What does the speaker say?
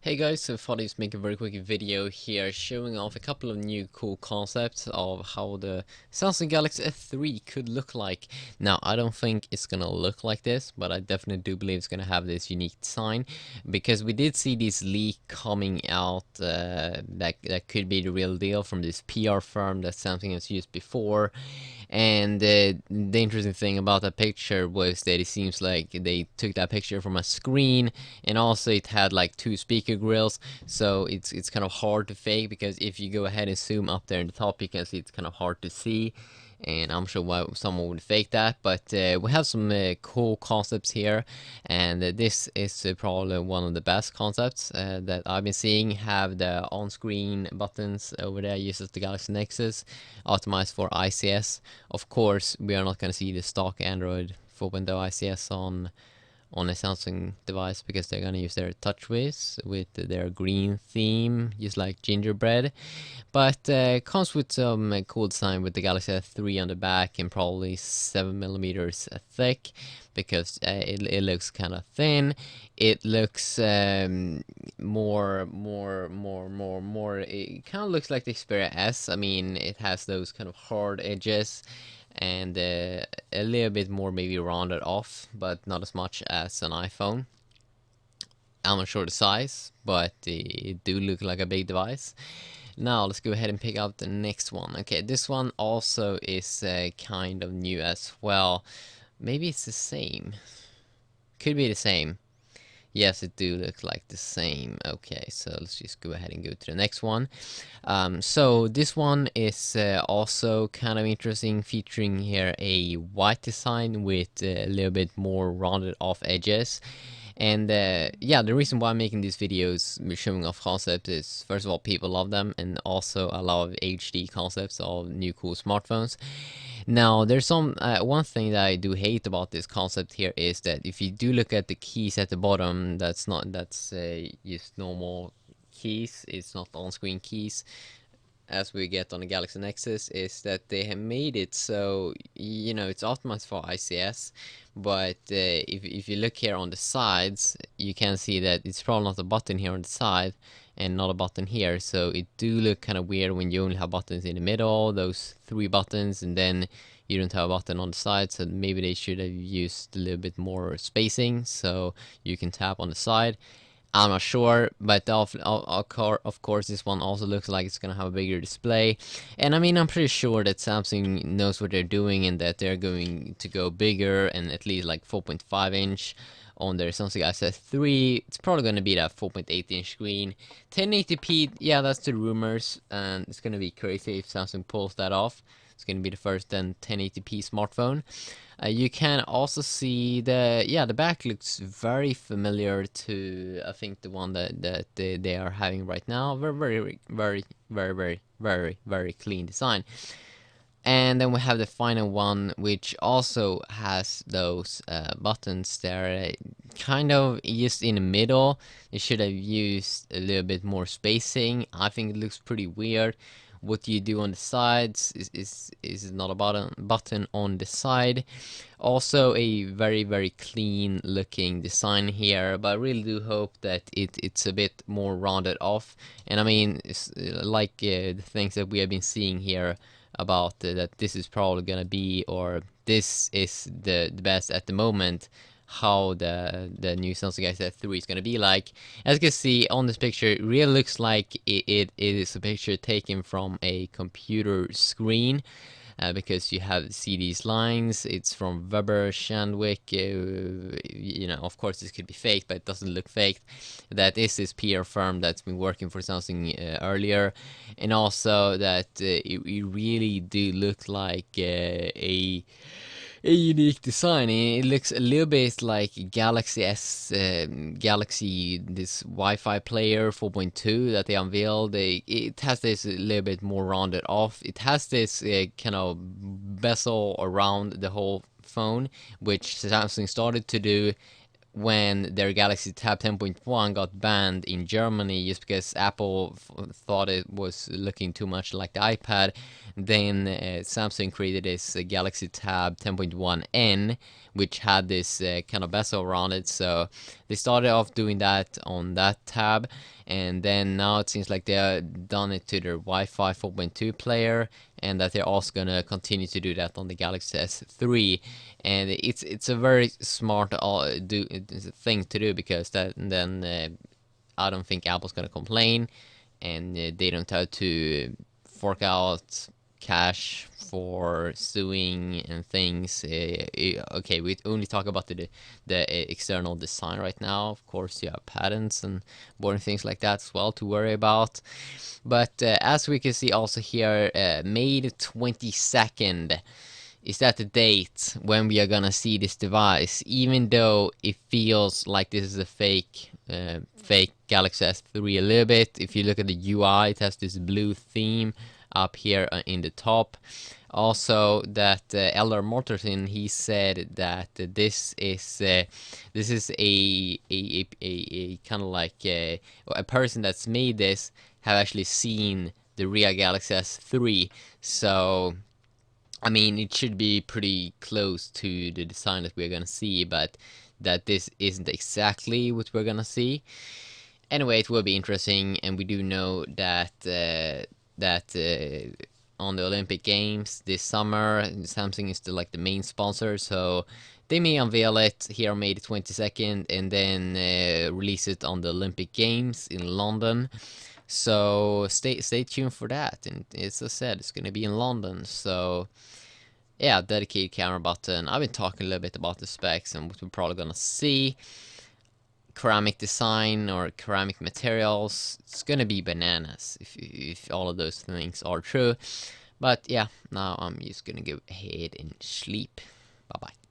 Hey guys, so I thought I'd make a very quick video here showing off a couple of new cool concepts of how the Samsung Galaxy S3 could look like. Now, I don't think it's gonna look like this, but I definitely do believe it's gonna have this unique design because we did see this leak coming out that could be the real deal from this PR firm that Samsung has used before. And the interesting thing about that picture was that it seems like they took that picture from a screen, and also it had like two speaker grills, so it's kind of hard to fake because if you go ahead and zoom up there in the top, you can see it's kind of hard to see. And I'm sure why someone would fake that, but we have some cool concepts here, and this is probably one of the best concepts that I've been seeing. Have the on-screen buttons over there, uses the Galaxy Nexus, optimized for ICS. Of course, we are not going to see the stock Android 4.0 ICS on a Samsung device because they're gonna use their TouchWiz with their green theme, just like gingerbread. But comes with some cool design with the Galaxy S3 on the back and probably 7 millimeters thick because it looks kind of thin. It looks more. It kind of looks like the Xperia S. I mean, it has those kind of hard edges and a little bit more maybe rounded off, but not as much as an iPhone. I'm not sure the size, but it do look like a big device. Now let's go ahead and pick out the next one. Okay, this one also is kind of new as well. Maybe it's the same. Could be the same. Yes, it do look like the same. Okay, so let's just go ahead and go to the next one. So this one is also kind of interesting, featuring here a white design with a little bit more rounded off edges. And yeah, the reason why I'm making these videos showing off concepts is, first of all, people love them, and also a lot of HD concepts of new cool smartphones. Now, there's some one thing that I do hate about this concept here is that if you do look at the keys at the bottom, that's just normal keys. It's not on-screen keys as we get on the Galaxy Nexus, is that they have made it so, you know, it's optimized for ICS, but if you look here on the sides, you can see that it's probably not a button here on the side and not a button here, so it do look kind of weird when you only have buttons in the middle, those three buttons, and then you don't have a button on the side. So maybe they should have used a little bit more spacing so you can tap on the side. I'm not sure, but of course this one also looks like it's gonna have a bigger display. And I mean, I'm pretty sure that Samsung knows what they're doing and that they're going to go bigger and at least like 4.5 inch on their Samsung S3. It's probably gonna be that 4.8 inch screen. 1080p, yeah, that's the rumors, and it's gonna be crazy if Samsung pulls that off. It's gonna be the first then 1080p smartphone. You can also see the back looks very familiar to, I think, the one that they are having right now. Very clean design. And then we have the final one, which also has those buttons there, kind of just in the middle. They should have used a little bit more spacing. I think it looks pretty weird. What you do on the sides is not a button on the side. Also a very clean looking design here, but I really do hope that it's a bit more rounded off. And I mean, it's, like the things that we have been seeing here about that this is probably gonna be, or this is the best at the moment, how the new Samsung Galaxy S3 is gonna be like. As you can see on this picture, it really looks like it is a picture taken from a computer screen. Because you see these lines. It's from Weber Shandwick. You know, of course, this could be fake, but it doesn't look fake. That is this PR firm that's been working for Samsung earlier, and also that it really do look like a unique design. It looks a little bit like Galaxy Galaxy, this Wi-Fi player 4.2 that they unveiled. It has this a little bit more rounded off. It has this kind of bezel around the whole phone, which Samsung started to do when their Galaxy Tab 10.1 got banned in Germany just because Apple thought it was looking too much like the iPad. Then Samsung created this Galaxy Tab 10.1N, which had this kind of bezel around it. So they started off doing that on that tab, and then now it seems like they've done it to their Wi-Fi 4.2 player, and that they're also gonna continue to do that on the Galaxy S3. And it's a very smart thing to do, because that then I don't think Apple's gonna complain, and they don't have to fork out cash for suing and things. Okay, we only talk about the external design right now. Of course, you have patents and boring things like that as well to worry about. But as we can see also here, May the 22nd is that the date when we are gonna see this device, even though it feels like this is a fake Galaxy S3 a little bit. If you look at the UI, it has this blue theme up here in the top. Also, that Eldar Mortensen, he said that this is a kind of like a person that's made this have actually seen the real Galaxy S3. So I mean, it should be pretty close to the design that we're gonna see, but that this isn't exactly what we're gonna see. Anyway, it will be interesting, and we do know that on the Olympic Games this summer, Samsung is still like the main sponsor, so they may unveil it here on May the 22nd, and then release it on the Olympic Games in London. So stay tuned for that. And as I said, it's gonna be in London, so yeah, dedicated camera button. I've been talking a little bit about the specs and what we're probably gonna see. Ceramic design or ceramic materials, it's gonna be bananas if all of those things are true. But yeah, now I'm just gonna go ahead and sleep. Bye bye.